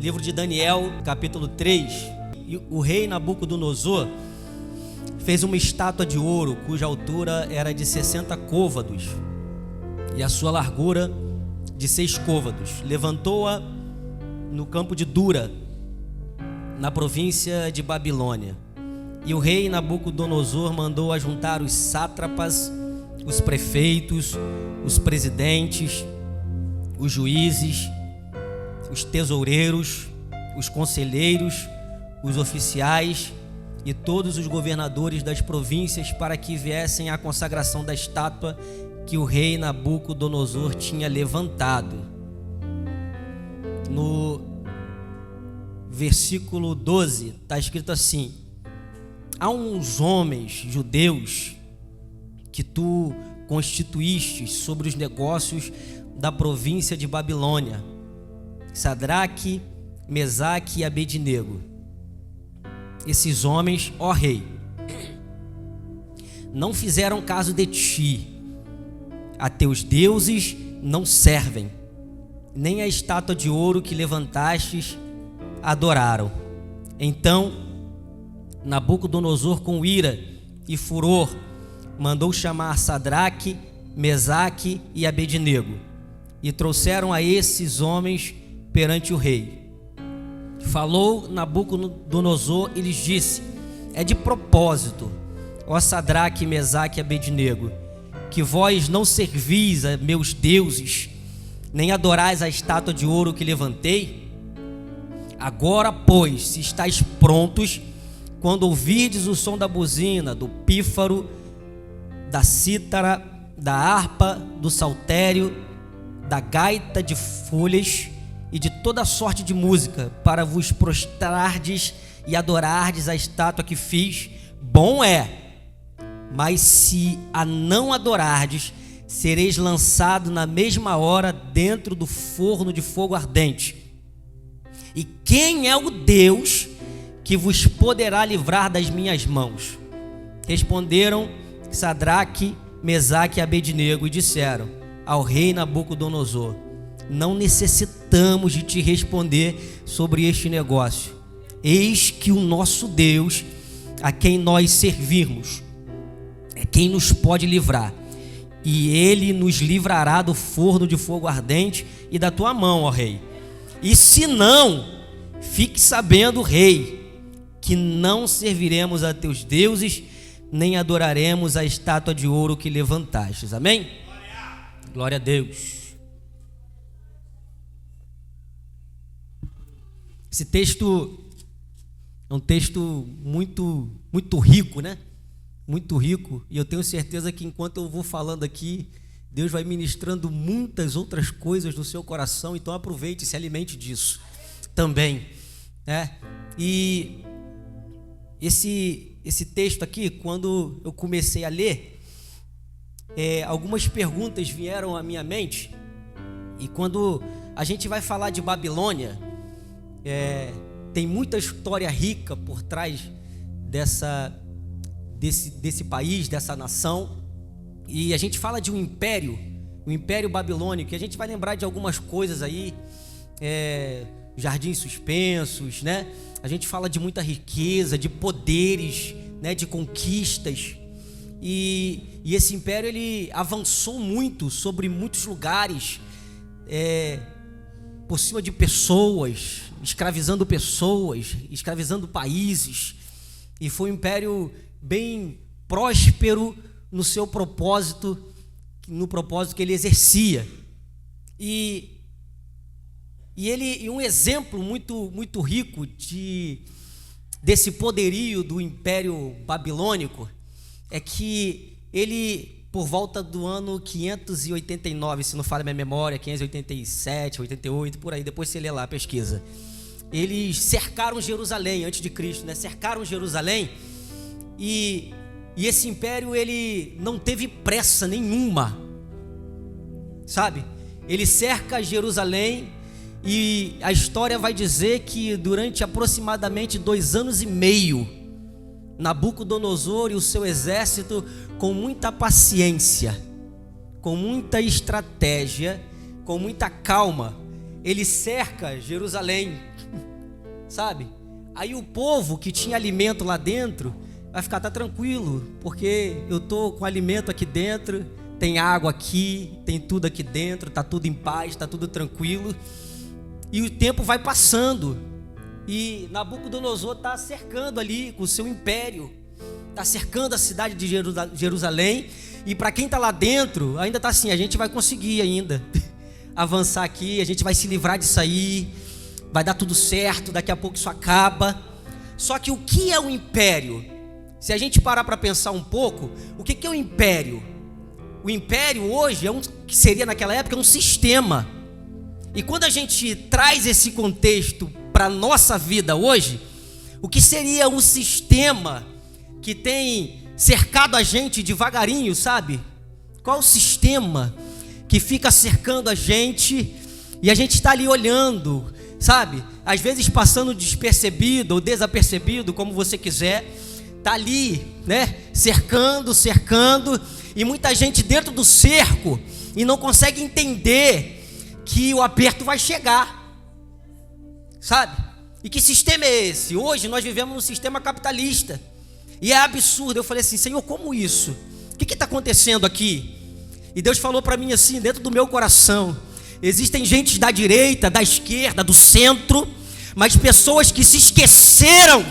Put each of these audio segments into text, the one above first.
Livro de Daniel, capítulo 3. E o rei Nabucodonosor fez uma estátua de ouro, cuja altura era de 60 côvados e a sua largura de 6 côvados. Levantou-a no campo de Dura, na província de Babilônia. E o rei Nabucodonosor mandou ajuntar os sátrapas, os prefeitos, os presidentes, os juízes, os tesoureiros, os conselheiros, os oficiais e todos os governadores das províncias para que viessem à consagração da estátua que o rei Nabucodonosor tinha levantado. No versículo 12 está escrito assim: há uns homens judeus que tu constituíste sobre os negócios da província de Babilônia, Sadraque, Mesaque e Abednego. Esses homens, ó rei, não fizeram caso de ti, a teus deuses não servem, nem a estátua de ouro que levantastes adoraram. Então Nabucodonosor, com ira e furor, mandou chamar Sadraque, Mesaque e Abednego, e trouxeram a esses homens perante o rei. Falou Nabucodonosor e lhes disse: é de propósito, ó Sadraque, Mesaque e Abednego, que vós não servis a meus deuses, nem adorais a estátua de ouro que levantei? Agora, pois, se estáis prontos, quando ouvirdes o som da buzina, do pífaro, da cítara, da harpa, do saltério, da gaita de folhas e de toda sorte de música, para vos prostrardes e adorardes a estátua que fiz, bom é. Mas se a não adorardes, sereis lançado na mesma hora dentro do forno de fogo ardente. E quem é o Deus que vos poderá livrar das minhas mãos? Responderam Sadraque, Mesaque e Abednego e disseram ao rei Nabucodonosor: não necessitamos de te responder sobre este negócio. Eis que o nosso Deus, a quem nós servirmos, é quem nos pode livrar, e ele nos livrará do forno de fogo ardente e da tua mão, ó rei. E se não, fique sabendo, rei, que não serviremos a teus deuses, nem adoraremos a estátua de ouro que levantastes. Amém? Glória a Deus. Esse texto é um texto muito rico, né? Muito rico. E eu tenho certeza que enquanto eu vou falando aqui, Deus vai ministrando muitas outras coisas no seu coração. Então aproveite e se alimente disso também, né? E esse texto aqui, quando eu comecei a ler, algumas perguntas vieram à minha mente. E quando a gente vai falar de Babilônia, tem muita história rica por trás desse país, dessa nação. E a gente fala de um império, o Império Babilônico, e a gente vai lembrar de algumas coisas aí, jardins suspensos, né? A gente fala de muita riqueza, de poderes, né? De conquistas. E esse império, ele avançou muito sobre muitos lugares, por cima de pessoas, escravizando países. E foi um império bem próspero no seu propósito, no propósito que ele exercia. E um exemplo muito rico desse poderio do Império Babilônico é que ele, por volta do ano 589, se não falha a minha memória, 587, 88, por aí, depois você lê lá, pesquisa. Eles cercaram Jerusalém, antes de Cristo, né? Cercaram Jerusalém, e esse império, ele não teve pressa nenhuma, sabe? Ele cerca Jerusalém, e a história vai dizer que durante aproximadamente 2 anos e meio, Nabucodonosor e o seu exército, com muita paciência, com muita estratégia, com muita calma, ele cerca Jerusalém, sabe? Aí o povo que tinha alimento lá dentro vai ficar, tá tranquilo, porque eu tô com alimento aqui dentro, tem água aqui, tem tudo aqui dentro, tá tudo em paz, tá tudo tranquilo. E o tempo vai passando, e Nabucodonosor está cercando ali com o seu império, está cercando a cidade de Jerusalém, e para quem está lá dentro, ainda está assim, a gente vai conseguir ainda avançar aqui, a gente vai se livrar disso aí, vai dar tudo certo, daqui a pouco isso acaba. Só que o que é o império? Se a gente parar para pensar um pouco, o que é o império? O império hoje, que seria naquela época, um sistema. E quando a gente traz esse contexto para a nossa vida hoje, o que seria um sistema que tem cercado a gente devagarinho, sabe? Qual o sistema que fica cercando a gente e a gente está ali olhando, sabe? Às vezes passando despercebido ou desapercebido, como você quiser, está ali, né? Cercando, e muita gente dentro do cerco e não consegue entender que o aperto vai chegar, sabe? E que sistema é esse? Hoje nós vivemos num sistema capitalista e é absurdo. Eu falei assim, Senhor, como isso? O que está acontecendo aqui? E Deus falou para mim assim, dentro do meu coração, existem gente da direita, da esquerda, do centro, mas pessoas que se esqueceram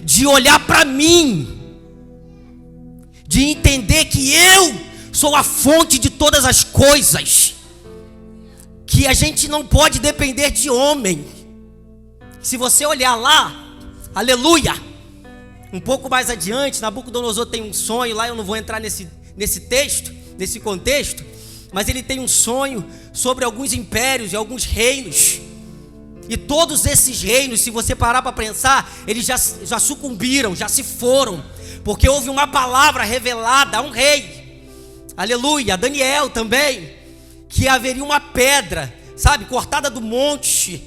de olhar para mim, de entender que eu sou a fonte de todas as coisas, que a gente não pode depender de homem. Se você olhar lá, aleluia, um pouco mais adiante, Nabucodonosor tem um sonho lá, eu não vou entrar nesse texto, nesse contexto, mas ele tem um sonho sobre alguns impérios e alguns reinos, e todos esses reinos, se você parar para pensar, eles já sucumbiram, já se foram, porque houve uma palavra revelada a um rei, aleluia, a Daniel também, que haveria uma pedra, sabe, cortada do monte,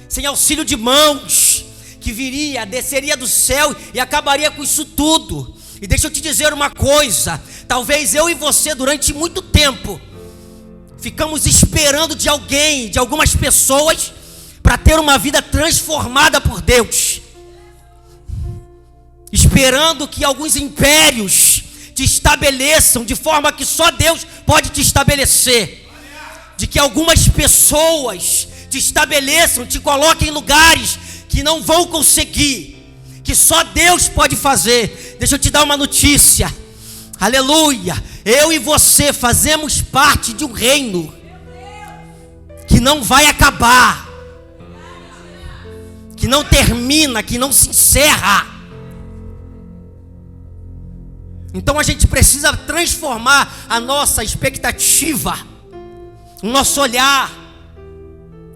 sem auxílio de mãos, que viria, desceria do céu e acabaria com isso tudo. E deixa eu te dizer uma coisa, talvez eu e você durante muito tempo ficamos esperando de alguém, de algumas pessoas, para ter uma vida transformada por Deus, esperando que alguns impérios te estabeleçam de forma que só Deus pode te estabelecer, de que algumas pessoas te estabeleçam, te coloquem em lugares que não vão conseguir, que só Deus pode fazer. Deixa eu te dar uma notícia, aleluia, eu e você fazemos parte de um reino que não vai acabar, que não termina, que não se encerra. Então a gente precisa transformar a nossa expectativa, o nosso olhar,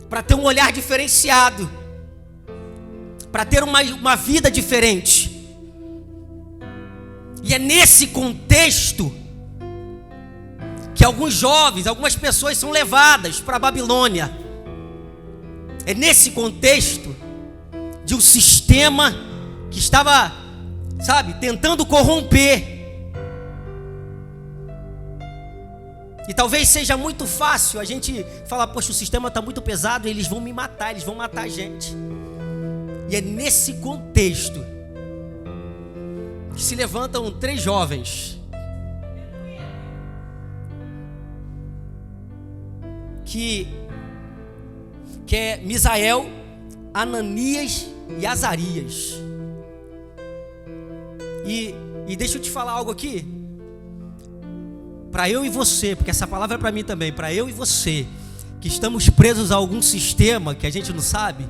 para ter um olhar diferenciado, para ter uma vida diferente. E é nesse contexto que alguns jovens, algumas pessoas são levadas para a Babilônia. É nesse contexto de um sistema que estava, sabe, tentando corromper. E talvez seja muito fácil a gente falar, poxa, o sistema está muito pesado, eles vão me matar, eles vão matar a gente. E é nesse contexto que se levantam 3 jovens que é Misael, Ananias e Azarias. E deixa eu te falar algo aqui, para eu e você, porque essa palavra é para mim também, para eu e você, que estamos presos a algum sistema que a gente não sabe,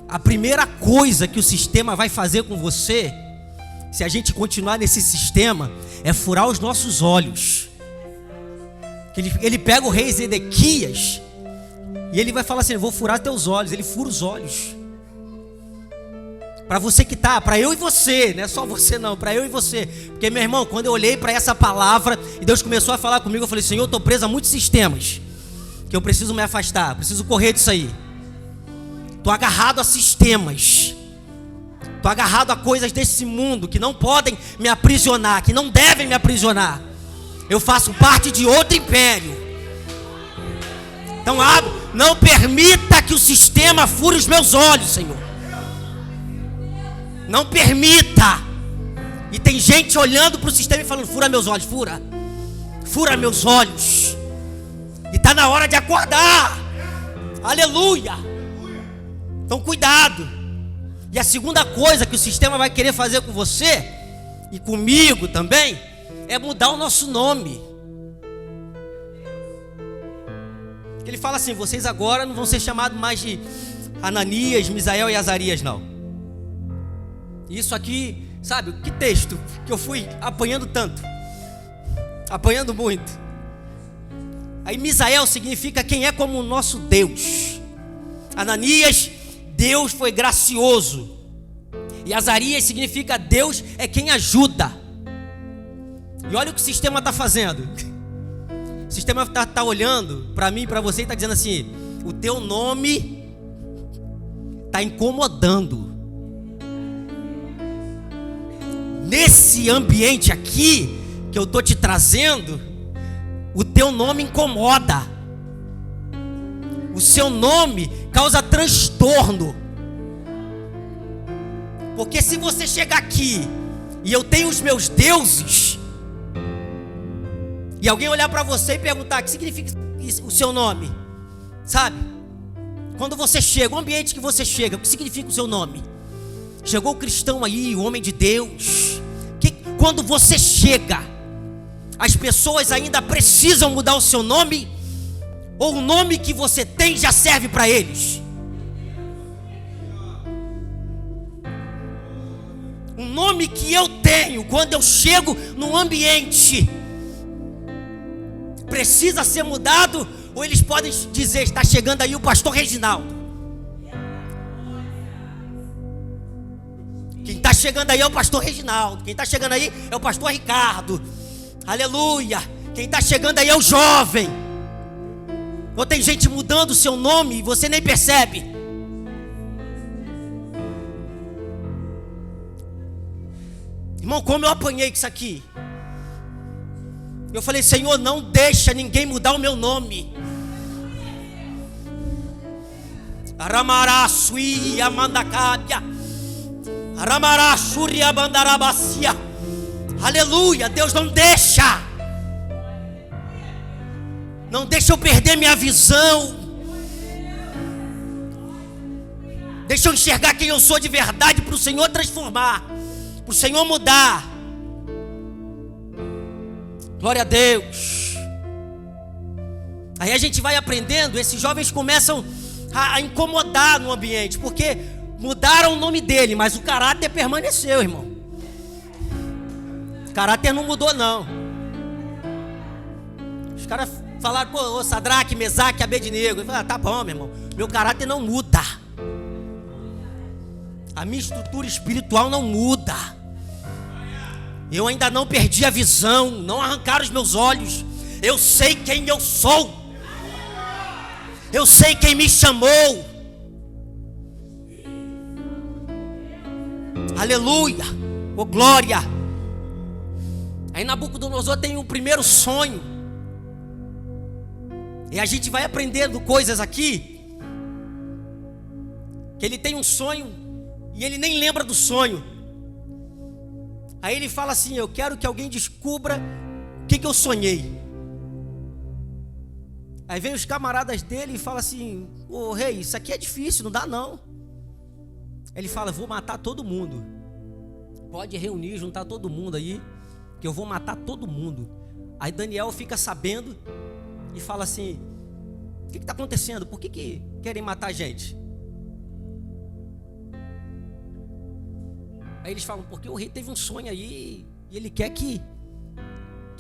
a primeira coisa que o sistema vai fazer com você, se a gente continuar nesse sistema, é furar os nossos olhos. Ele pega o rei Zedequias e ele vai falar assim, eu vou furar teus olhos. Ele fura os olhos. Para você que está, para eu e você, não é só você não, para eu e você. Porque, meu irmão, quando eu olhei para essa palavra e Deus começou a falar comigo, eu falei, Senhor, eu estou preso a muitos sistemas, que eu preciso me afastar, preciso correr disso aí. Estou agarrado a sistemas, estou agarrado a coisas desse mundo que não podem me aprisionar, que não devem me aprisionar. Eu faço parte de outro império. Então Não permita que o sistema fure os meus olhos, Senhor. Não permita. E tem gente olhando para o sistema e falando: fura meus olhos, fura. Fura meus olhos. E está na hora de acordar. Aleluia. Então cuidado. E a segunda coisa que o sistema vai querer fazer com você e comigo também é mudar o nosso nome. Ele fala assim: vocês agora não vão ser chamados mais de Ananias, Misael e Azarias, não. Isso aqui, sabe, que texto que eu fui apanhando tanto, apanhando muito. Aí Misael significa quem é como o nosso Deus. Ananias, Deus foi gracioso. E Azarias significa Deus é quem ajuda. E olha o que o sistema está fazendo. O sistema está olhando para mim e para você e está dizendo assim: o teu nome está incomodando. Nesse ambiente aqui que eu estou te trazendo, o teu nome incomoda. O seu nome causa transtorno. Porque se você chegar aqui e eu tenho os meus deuses, e alguém olhar para você e perguntar: o que significa o seu nome? Sabe? Quando você chega, o ambiente que você chega, o que significa o seu nome? Chegou o cristão aí, o homem de Deus. Quando você chega, as pessoas ainda precisam mudar o seu nome? Ou o nome que você tem já serve para eles? O nome que eu tenho, quando eu chego num ambiente, precisa ser mudado? Ou eles podem dizer: está chegando aí o pastor Reginaldo? Quem está chegando aí é o pastor Reginaldo. Quem está chegando aí é o pastor Ricardo. Aleluia. Quem está chegando aí é o jovem. Ou tem gente mudando o seu nome e você nem percebe. Irmão, como eu apanhei com isso aqui. Eu falei: Senhor, não deixa ninguém mudar o meu nome. Aramarasui amandacábia. Aramarasuri abandarabacia. Aleluia. Deus, não deixa. Não deixa eu perder minha visão. Deixa eu enxergar quem eu sou de verdade, para o Senhor transformar, para o Senhor mudar. Glória a Deus. Aí a gente vai aprendendo. Esses jovens começam a incomodar no ambiente, porque mudaram o nome dele, mas o caráter permaneceu, irmão. O caráter não mudou, não. Os caras falaram: pô, Sadraque, Mesaque, Abednego. Ele falou: tá bom, meu irmão, meu caráter não muda. A minha estrutura espiritual não muda. Eu ainda não perdi a visão, não arrancaram os meus olhos. Eu sei quem eu sou. Eu sei quem me chamou. Aleluia. Oh, glória. Aí Nabucodonosor tem o primeiro sonho. E a gente vai aprendendo coisas aqui, que ele tem um sonho e ele nem lembra do sonho. Aí ele fala assim: eu quero que alguém descubra o que eu sonhei. Aí vem os camaradas dele e fala assim: ô rei, isso aqui é difícil, não dá não. Ele fala: vou matar todo mundo. Pode reunir, juntar todo mundo aí, que eu vou matar todo mundo. Aí Daniel fica sabendo e fala assim: o que está acontecendo? Por que querem matar a gente? Aí eles falam: porque o rei teve um sonho aí e ele quer que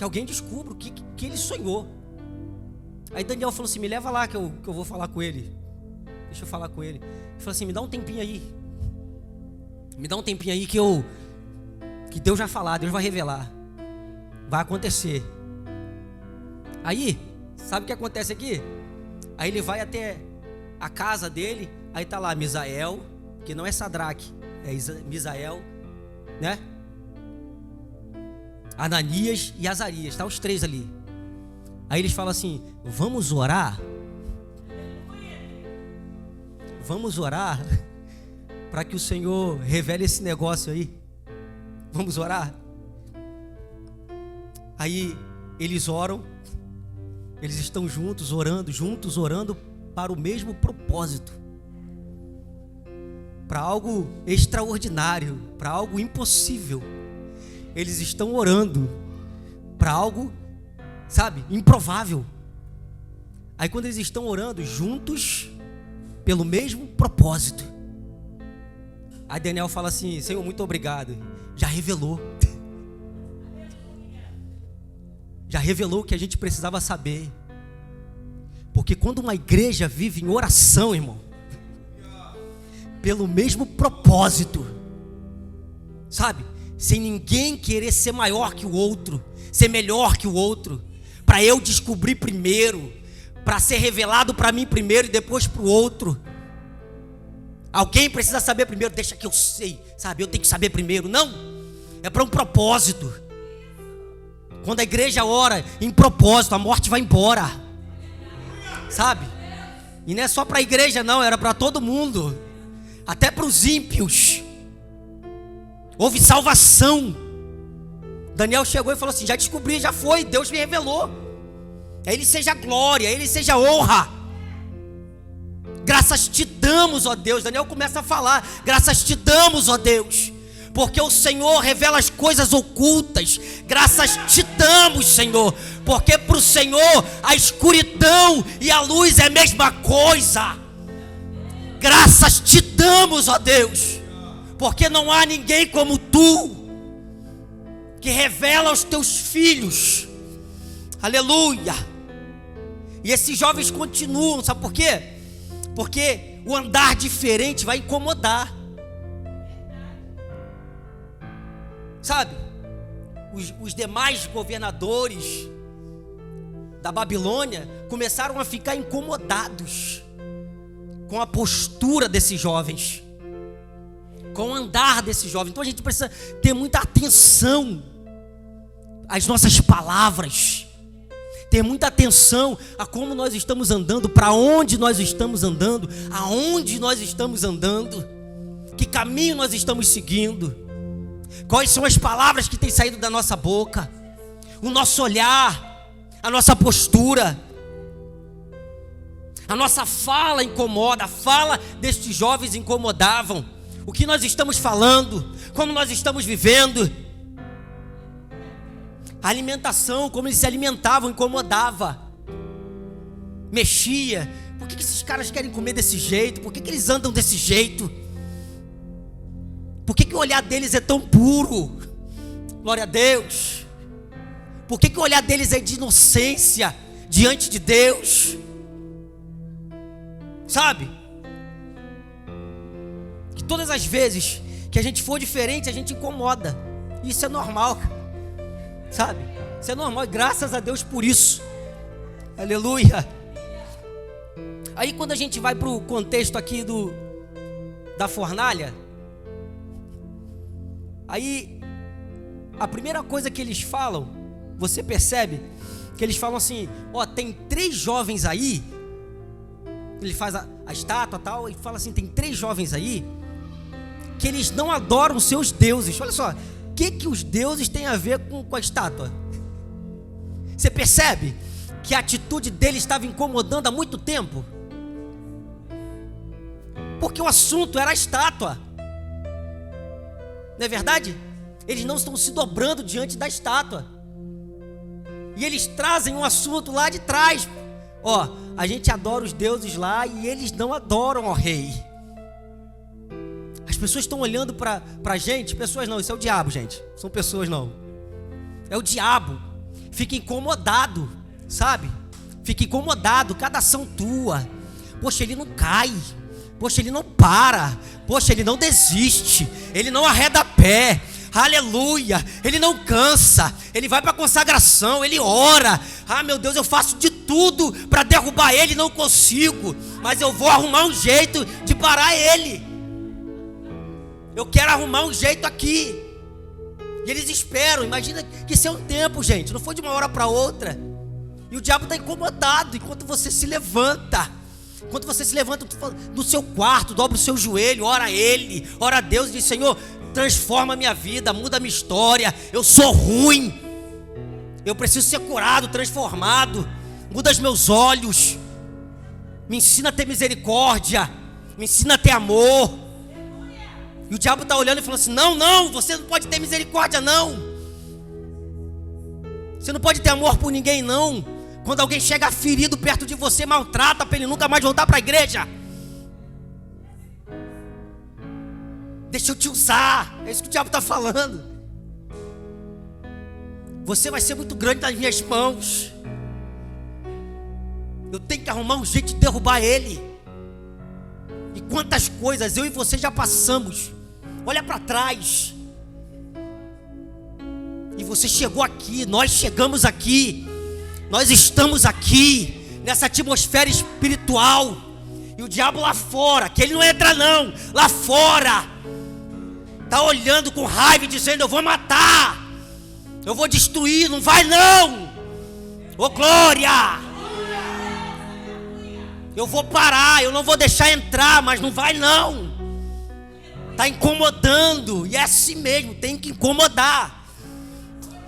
alguém descubra o que ele sonhou. Aí Daniel falou assim: me leva lá que eu vou falar com ele. Deixa eu falar com ele. Ele falou assim: me dá um tempinho aí. Me dá um tempinho aí que Deus vai falar, Deus vai revelar. Vai acontecer. Aí, sabe o que acontece aqui? Aí ele vai até a casa dele. Aí tá lá Misael, que não é Sadraque, é Misael, né? Ananias e Azarias, tá os três ali. Aí eles falam assim: vamos orar? vamos orar para que o Senhor revele esse negócio aí. Vamos orar? Aí eles oram, eles estão juntos orando para o mesmo propósito, para algo extraordinário, para algo impossível. Eles estão orando para algo, sabe, improvável. Aí quando eles estão orando juntos pelo mesmo propósito, aí Daniel fala assim: Senhor, muito obrigado, já revelou o que a gente precisava saber. Porque quando uma igreja vive em oração, irmão, pelo mesmo propósito, sabe, sem ninguém querer ser maior que o outro, ser melhor que o outro, para eu descobrir primeiro, para ser revelado para mim primeiro e depois para o outro. Alguém precisa saber primeiro, deixa que eu sei, sabe, eu tenho que saber primeiro. Não, é para um propósito. Quando a igreja ora em propósito, a morte vai embora, sabe? E não é só para a igreja não, era para todo mundo, até para os ímpios. Houve salvação. Daniel chegou e falou assim: já descobri, já foi, Deus me revelou. A Ele seja glória, a Ele seja honra. Graças te damos, ó Deus. Daniel começa a falar: graças te damos, ó Deus, porque o Senhor revela as coisas ocultas. Graças te damos, Senhor, porque para o Senhor a escuridão e a luz é a mesma coisa. Graças te damos, ó Deus, porque não há ninguém como tu, que revela aos teus filhos. Aleluia. E esses jovens continuam, sabe por quê? Porque o andar diferente vai incomodar, sabe? Os demais governadores da Babilônia começaram a ficar incomodados com a postura desses jovens, com o andar desses jovens. Então a gente precisa ter muita atenção às nossas palavras, ter muita atenção a como nós estamos andando, para onde nós estamos andando, aonde nós estamos andando, que caminho nós estamos seguindo, quais são as palavras que têm saído da nossa boca, o nosso olhar, a nossa postura. A nossa fala incomoda, a fala destes jovens incomodavam. O que nós estamos falando, como nós estamos vivendo, a alimentação, como eles se alimentavam, incomodava, mexia. Por que esses caras querem comer desse jeito? Por que eles andam desse jeito? Por que o olhar deles é tão puro? Glória a Deus. Por que o olhar deles é de inocência diante de Deus? Sabe? Que todas as vezes que a gente for diferente, a gente incomoda. Isso é normal, sabe? Isso é normal, graças a Deus por isso. Aleluia. Aí quando a gente vai para o contexto aqui da fornalha, aí a primeira coisa que eles falam, você percebe que eles falam assim: ó, tem 3 jovens aí. Ele faz a estátua e tal, e fala assim: tem 3 jovens aí que eles não adoram seus deuses. Olha só, o que os deuses têm a ver com a estátua? Você percebe que a atitude deles estava incomodando há muito tempo? Porque o assunto era a estátua, não é verdade? Eles não estão se dobrando diante da estátua, e eles trazem um assunto lá de trás. Ó, a gente adora os deuses lá e eles não adoram, ó rei. As pessoas estão olhando para a gente. Pessoas não, isso é o diabo, gente. São pessoas não. É o diabo. Fica incomodado, sabe? Fica incomodado, cada ação tua. Poxa, ele não cai. Poxa, ele não para. Poxa, ele não desiste. Ele não arreda pé. Aleluia. Ele não cansa. Ele vai para a consagração, ele ora. Ah, meu Deus, eu faço de tudo para derrubar ele, não consigo, mas eu vou arrumar um jeito de parar ele. Eu quero arrumar um jeito aqui. E eles esperam. Imagina que isso é um tempo, gente, não foi de uma hora para outra. E o diabo está incomodado enquanto você se levanta, Quando você se levanta do seu quarto, dobra o seu joelho, ora a Ele, ora a Deus e diz: Senhor, transforma a minha vida, muda a minha história. Eu sou ruim, eu preciso ser curado, transformado. Muda os meus olhos, me ensina a ter misericórdia, me ensina a ter amor. E o diabo está olhando e falando assim: não, você não pode ter misericórdia, não. Você não pode ter amor por ninguém, não. Quando alguém chega ferido perto de você, maltrata para ele nunca mais voltar para a igreja. Deixa eu te usar. É isso que o diabo está falando. Você vai ser muito grande nas minhas mãos. Eu tenho que arrumar um jeito de derrubar ele. E quantas coisas eu e você já passamos. Olha para trás. E você chegou aqui, nós chegamos aqui. Nós estamos aqui, nessa atmosfera espiritual. E o diabo lá fora, que ele não entra não, lá fora, está olhando com raiva e dizendo: eu vou matar, eu vou destruir, não vai não. Ô glória! Eu vou parar, eu não vou deixar entrar, mas não vai não. Está incomodando, e é assim mesmo, tem que incomodar.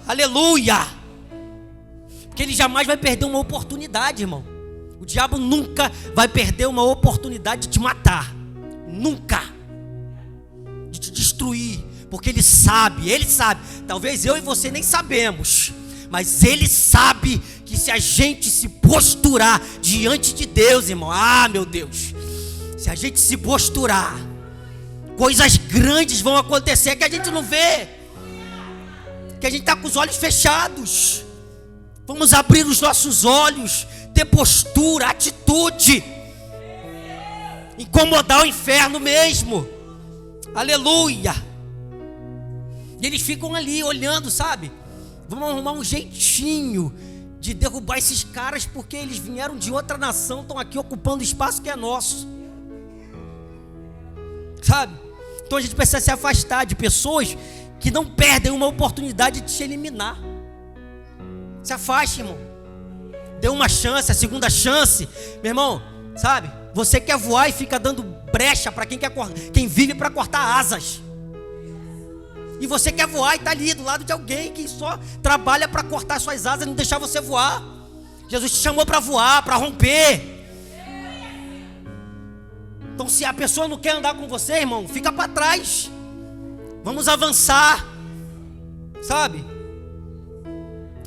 Aleluia! Porque ele jamais vai perder uma oportunidade, irmão. O diabo nunca vai perder uma oportunidade de te matar. Nunca. De te destruir. Porque ele sabe. Talvez eu e você nem sabemos. Mas ele sabe que se a gente se posturar diante de Deus, irmão. Ah, meu Deus. Se a gente se posturar, coisas grandes vão acontecer que a gente não vê. Que a gente está com os olhos fechados. Vamos abrir os nossos olhos, ter postura, atitude, incomodar o inferno mesmo. Aleluia. E eles ficam ali olhando, sabe? Vamos arrumar um jeitinho de derrubar esses caras, porque eles vieram de outra nação, estão aqui ocupando o espaço que é nosso, sabe? Então a gente precisa se afastar de pessoas que não perdem uma oportunidade de te eliminar. Se afaste, irmão. Dê uma chance, a segunda chance. Meu irmão, sabe? Você quer voar e fica dando brecha para quem vive para cortar asas. E você quer voar e está ali do lado de alguém que só trabalha para cortar suas asas e não deixar você voar. Jesus te chamou para voar, para romper. Então se a pessoa não quer andar com você, irmão, fica para trás. Vamos avançar. Sabe?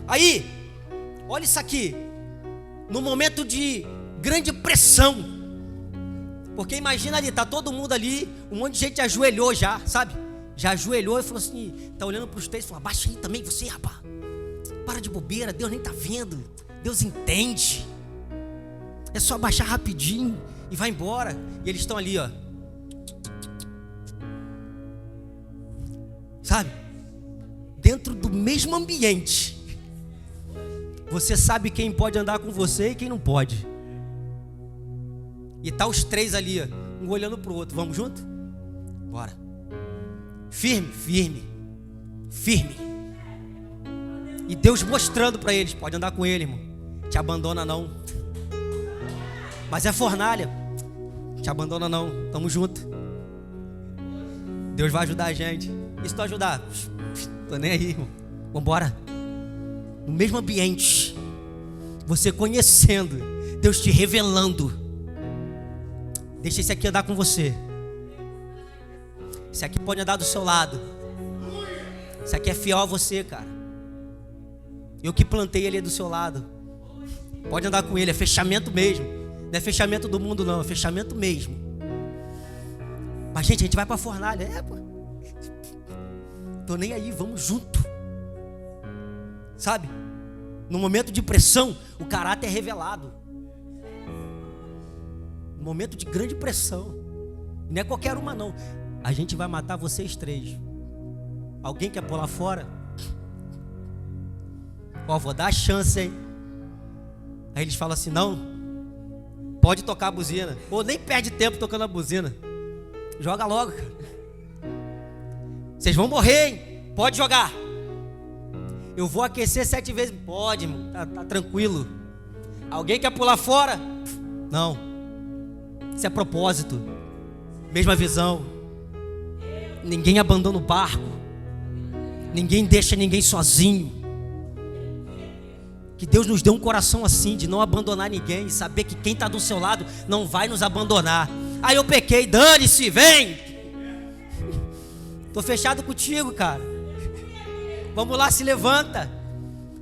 Aí, olha isso aqui. No momento de grande pressão. Porque imagina ali, tá todo mundo ali, um monte de gente ajoelhou já, sabe? Já ajoelhou e falou assim, tá olhando para os três e falou: abaixa aí também você, rapaz. Para de bobeira, Deus nem tá vendo. Deus entende. É só abaixar rapidinho e vai embora. E eles estão ali, ó. Sabe? Dentro do mesmo ambiente. Você sabe quem pode andar com você e quem não pode. E tá os três ali, ó, um olhando pro outro. Vamos junto? Bora. Firme, firme, firme. E Deus mostrando para eles: pode andar com ele, irmão. Te abandona não. Mas é fornalha. Te abandona não. Tamo junto. Deus vai ajudar a gente. E se tu ajudar? Tô nem aí, irmão. Vambora. No mesmo ambiente, você conhecendo, Deus te revelando. Deixa esse aqui andar com você. Esse aqui pode andar do seu lado. Esse aqui é fiel a você, cara. Eu que plantei ele do seu lado. Pode andar com ele, é fechamento mesmo. Não é fechamento do mundo não, é fechamento mesmo. Mas gente, a gente vai pra fornalha. É, pô. Tô nem aí, vamos junto. Sabe? No momento de pressão, o caráter é revelado. No momento de grande pressão. Não é qualquer uma não. A gente vai matar vocês três. Alguém quer pular fora? Ó, vou dar a chance, hein? Aí eles falam assim: não, pode tocar a buzina. Ou nem perde tempo tocando a buzina. Joga logo, cara. Vocês vão morrer, hein? Pode jogar. Eu vou aquecer 7 vezes. Pode, irmão. Tá tranquilo. Alguém quer pular fora? Não. Isso é propósito. Mesma visão. Ninguém abandona o barco. Ninguém deixa ninguém sozinho. Que Deus nos dê um coração assim, de não abandonar ninguém, e saber que quem está do seu lado não vai nos abandonar. Aí eu pequei, dane-se, vem. Tô fechado contigo, cara. Vamos lá, se levanta.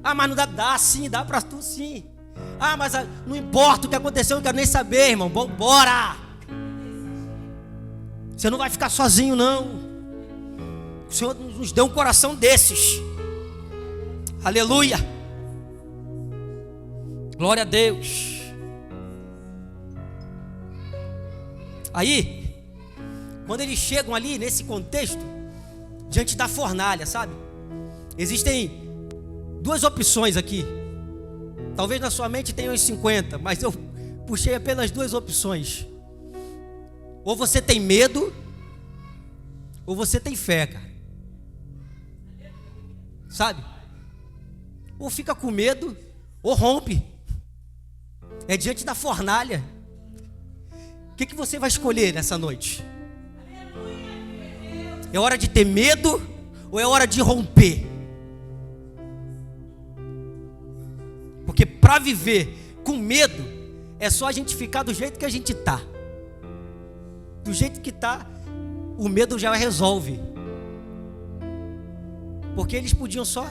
Ah, mas não dá sim, dá pra tu sim. Ah, mas não importa o que aconteceu, eu não quero nem saber, irmão. Bora. Você não vai ficar sozinho, não. O Senhor nos deu um coração desses. Aleluia. Glória a Deus. Aí, quando eles chegam ali nesse contexto, diante da fornalha, sabe? Existem duas opções aqui. Talvez na sua mente tenha uns 50, mas eu puxei apenas duas opções. Ou você tem medo, ou você tem fé, cara. Sabe? Ou fica com medo, ou rompe. É diante da fornalha. O que você vai escolher nessa noite? É hora de ter medo ou é hora de romper? Porque para viver com medo é só a gente ficar do jeito que a gente tá. Do jeito que tá, o medo já resolve. Porque eles podiam só,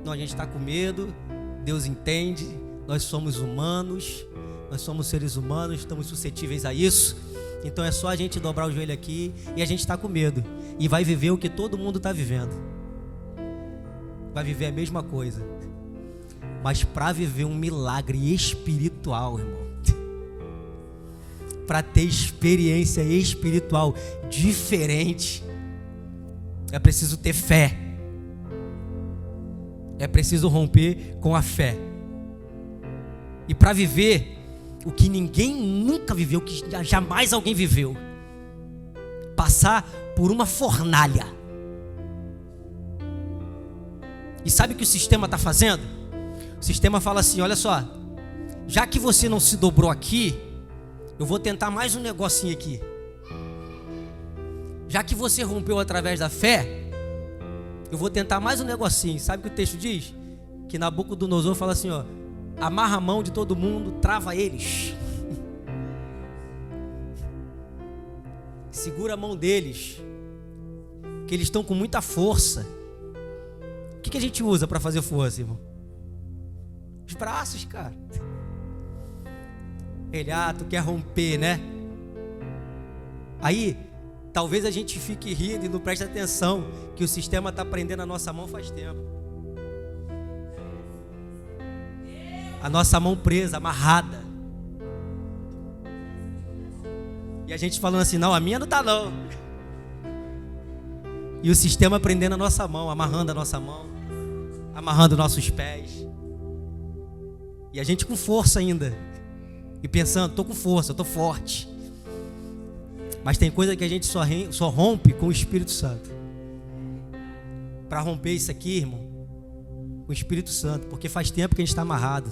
não, a gente está com medo, Deus entende, nós somos humanos, nós somos seres humanos, estamos suscetíveis a isso. Então é só a gente dobrar o joelho aqui e a gente está com medo. E vai viver o que todo mundo está vivendo. Vai viver a mesma coisa. Mas para viver um milagre espiritual, irmão, para ter experiência espiritual diferente, é preciso ter fé. É preciso romper com a fé. E para viver o que ninguém nunca viveu, o que jamais alguém viveu, passar por uma fornalha. E sabe o que o sistema está fazendo? O sistema fala assim, olha só, já que você não se dobrou aqui, eu vou tentar mais um negocinho aqui. Já que você rompeu através da fé, eu vou tentar mais um negocinho. Sabe o que o texto diz? Que Nabucodonosor fala assim, ó, amarra a mão de todo mundo, trava eles. Segura a mão deles, que eles estão com muita força. O que a gente usa para fazer força, irmão? Os braços, cara. Ele, tu quer romper, né? Aí, talvez a gente fique rindo e não preste atenção que o sistema está prendendo a nossa mão faz tempo. A nossa mão presa, amarrada. E a gente falando assim, não, a minha não está não. E o sistema prendendo a nossa mão, amarrando a nossa mão, amarrando nossos pés. E a gente com força ainda. E pensando, estou com força, estou forte. Mas tem coisa que a gente só rompe com o Espírito Santo. Para romper isso aqui, irmão, com o Espírito Santo. Porque faz tempo que a gente está amarrado.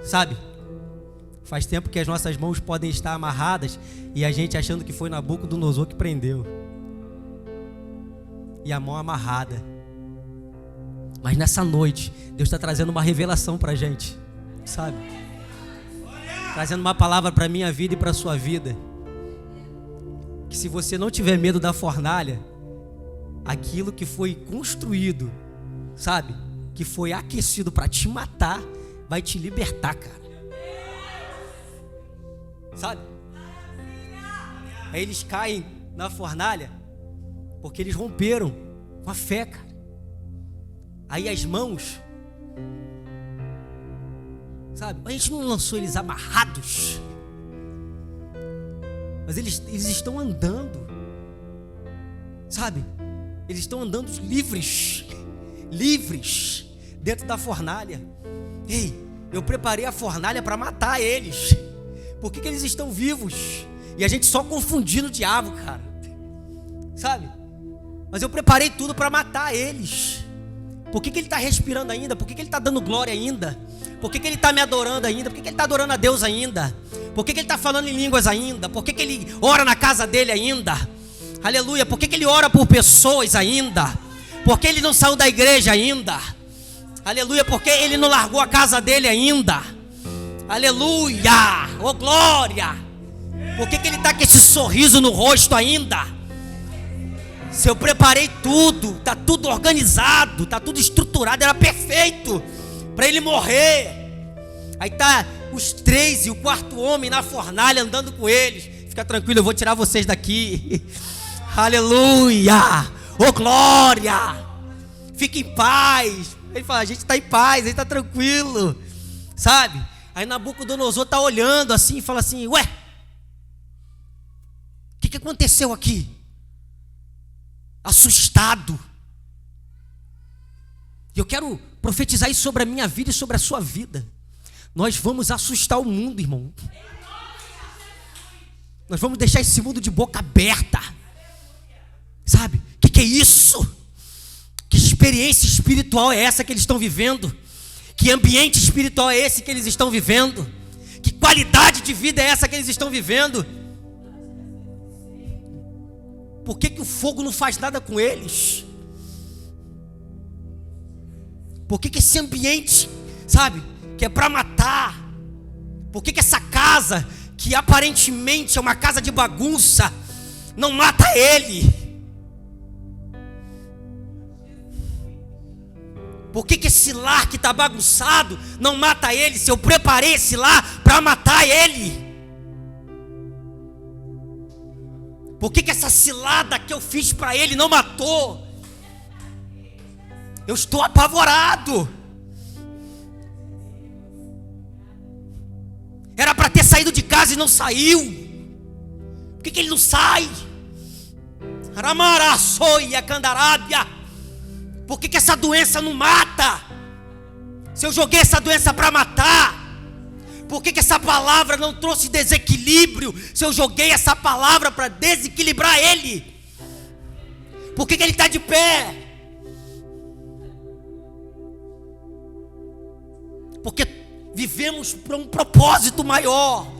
Sabe? Faz tempo que as nossas mãos podem estar amarradas e a gente achando que foi Nabucodonosor que prendeu. E a mão amarrada. Mas nessa noite, Deus está trazendo uma revelação para a gente. Sabe? Trazendo uma palavra para a minha vida e para a sua vida. Que se você não tiver medo da fornalha, aquilo que foi construído, sabe? Que foi aquecido para te matar, vai te libertar, cara. Sabe? Aí eles caem na fornalha porque eles romperam com a fé, cara. Aí as mãos, sabe? A gente não lançou eles amarrados, mas eles estão andando, sabe? Eles estão andando livres dentro da fornalha. Ei, eu preparei a fornalha para matar eles. Por que eles estão vivos? E a gente só confundindo o diabo, cara. Sabe? Mas eu preparei tudo para matar eles. Por que ele está respirando ainda? Por que ele está dando glória ainda? Por que ele está me adorando ainda? Por que ele está adorando a Deus ainda? Por que ele está falando em línguas ainda? Por que ele ora na casa dele ainda? Aleluia. Por que ele ora por pessoas ainda? Por que ele não saiu da igreja ainda? Aleluia. Por que ele não largou a casa dele ainda? Aleluia. Oh glória. Por que ele está com esse sorriso no rosto ainda? Se eu preparei tudo, está tudo organizado, está tudo estruturado, era perfeito para ele morrer. Aí tá os 3 e o 4º homem na fornalha andando com eles. Fica tranquilo, eu vou tirar vocês daqui. Aleluia, oh glória. Fique em paz. Ele fala, a gente está em paz, a gente está tranquilo, sabe? Aí Nabucodonosor está olhando assim e fala assim, ué, o que aconteceu aqui? Assustado. E eu quero profetizar isso sobre a minha vida e sobre a sua vida. Nós vamos assustar o mundo, irmão. Nós vamos deixar esse mundo de boca aberta. Sabe? O que é isso? Que experiência espiritual é essa que eles estão vivendo? Que ambiente espiritual é esse que eles estão vivendo? Que qualidade de vida é essa que eles estão vivendo? Por que o fogo não faz nada com eles? Por que esse ambiente, sabe, que é para matar? Por que essa casa, que aparentemente é uma casa de bagunça, não mata ele? Por que esse lar que está bagunçado não mata ele? Se eu preparei esse lar para matar ele? Por que essa cilada que eu fiz para ele não matou? Eu estou apavorado. Era para ter saído de casa e não saiu. Por que ele não sai? Aramaraçoia candarábia. Por que essa doença não mata? Se eu joguei essa doença para matar, por que essa palavra não trouxe desequilíbrio? Se eu joguei essa palavra para desequilibrar ele, por que ele está de pé? Porque vivemos para um propósito maior,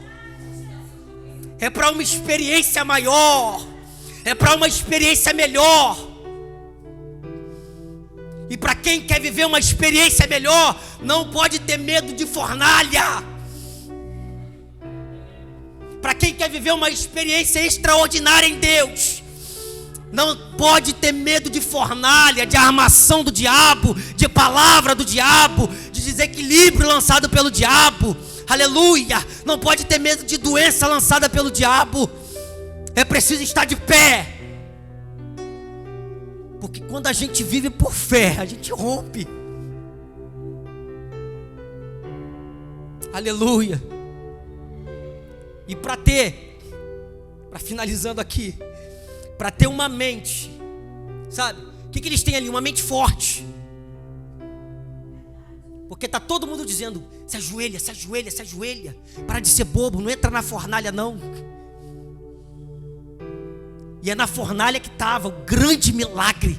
é para uma experiência maior, é para uma experiência melhor. E para quem quer viver uma experiência melhor, não pode ter medo de fornalha. Para quem quer viver uma experiência extraordinária em Deus, não pode ter medo de fornalha, de armação do diabo, de palavra do diabo, de desequilíbrio lançado pelo diabo. Aleluia! Não pode ter medo de doença lançada pelo diabo. É preciso estar de pé. Porque quando a gente vive por fé, a gente rompe. Aleluia. E para finalizando aqui, para ter uma mente, sabe? O que eles têm ali? Uma mente forte. Porque está todo mundo dizendo, se ajoelha, se ajoelha, se ajoelha. Para de ser bobo, não entra na fornalha não. E é na fornalha que estava o grande milagre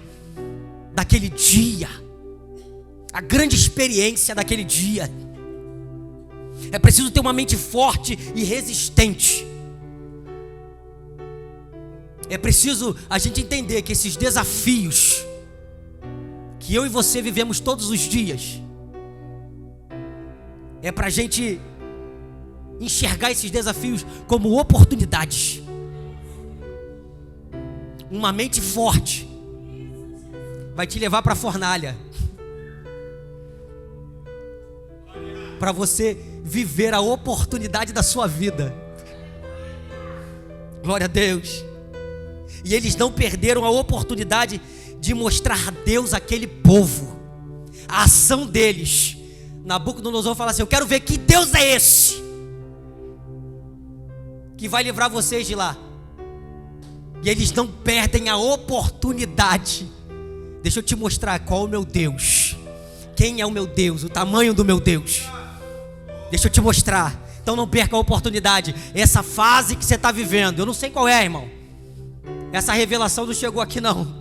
daquele dia. A grande experiência daquele dia. É preciso ter uma mente forte e resistente. É preciso a gente entender que esses desafios que eu e você vivemos todos os dias, é para a gente enxergar esses desafios como oportunidades. Uma mente forte vai te levar para a fornalha, para você viver a oportunidade da sua vida. Glória a Deus. E eles não perderam a oportunidade de mostrar a Deus àquele povo, a ação deles. Nabucodonosor fala assim, eu quero ver que Deus é esse que vai livrar vocês de lá. E eles não perdem a oportunidade. Deixa eu te mostrar qual é o meu Deus, quem é o meu Deus, o tamanho do meu Deus. Deixa eu te mostrar. Então não perca a oportunidade. Essa fase que você está vivendo, eu não sei qual é, irmão. Essa revelação não chegou aqui não.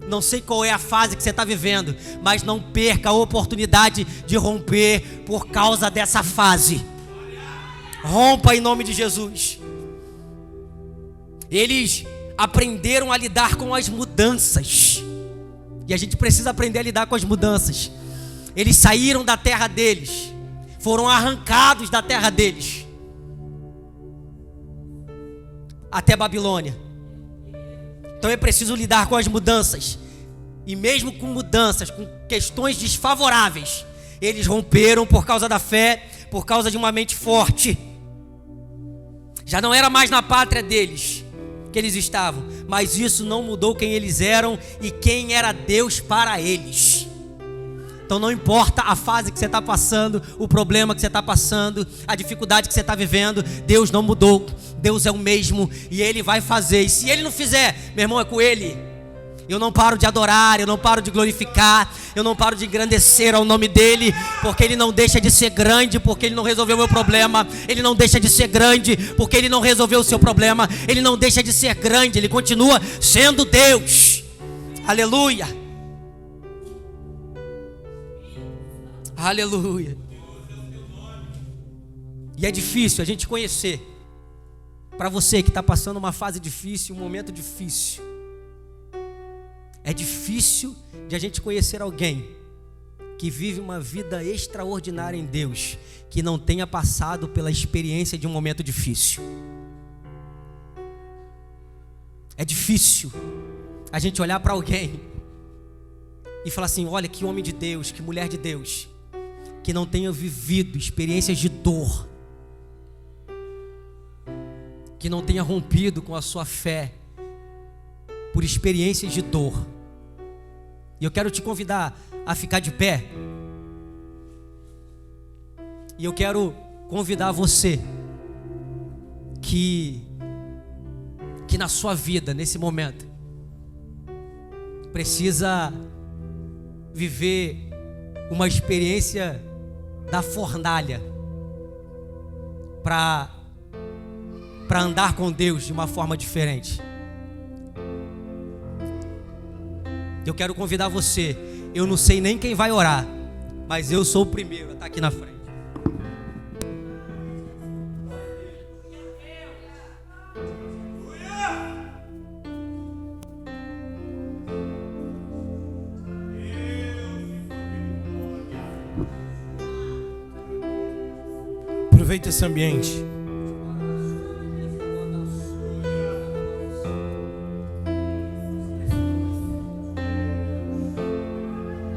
Não sei qual é a fase que você está vivendo, mas não perca a oportunidade de romper por causa dessa fase. Rompa em nome de Jesus. Eles aprenderam a lidar com as mudanças. E a gente precisa aprender a lidar com as mudanças. Eles saíram da terra deles, foram arrancados da terra deles até Babilônia. Então é preciso lidar com as mudanças. E mesmo com mudanças, com questões desfavoráveis, eles romperam por causa da fé, por causa de uma mente forte. Já não era mais na pátria deles que eles estavam, mas isso não mudou quem eles eram e quem era Deus para eles. Então não importa a fase que você está passando, o problema que você está passando, a dificuldade que você está vivendo, Deus não mudou. Deus é o mesmo e Ele vai fazer. E se Ele não fizer, meu irmão, é com Ele. Eu não paro de adorar, eu não paro de glorificar, eu não paro de engrandecer ao nome dEle, porque Ele não deixa de ser grande, porque Ele não resolveu o meu problema. Ele não deixa de ser grande, porque Ele não resolveu o seu problema. Ele não deixa de ser grande, Ele continua sendo Deus. Aleluia. Aleluia. E é difícil a gente conhecer. Para você que está passando uma fase difícil, um momento difícil, é difícil de a gente conhecer alguém que vive uma vida extraordinária em Deus, que não tenha passado pela experiência de um momento difícil. É difícil a gente olhar para alguém e falar assim: olha, que homem de Deus, que mulher de Deus, que não tenha vivido experiências de dor, que não tenha rompido com a sua fé por experiências de dor. E eu quero te convidar a ficar de pé. E eu quero convidar você que na sua vida, nesse momento, precisa viver uma experiência da fornalha para andar com Deus de uma forma diferente. Eu quero convidar você. Eu não sei nem quem vai orar, mas eu sou o primeiro a estar aqui na frente. Aproveita esse ambiente.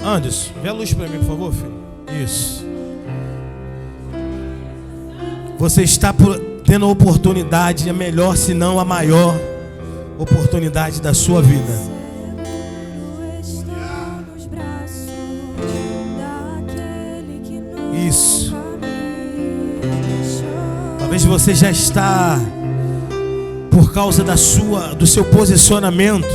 Anderson, vê a luz para mim, por favor, filho. Isso. Você está tendo a oportunidade, a melhor, se não a maior oportunidade da sua vida. Isso. Talvez você já está, por causa do seu posicionamento,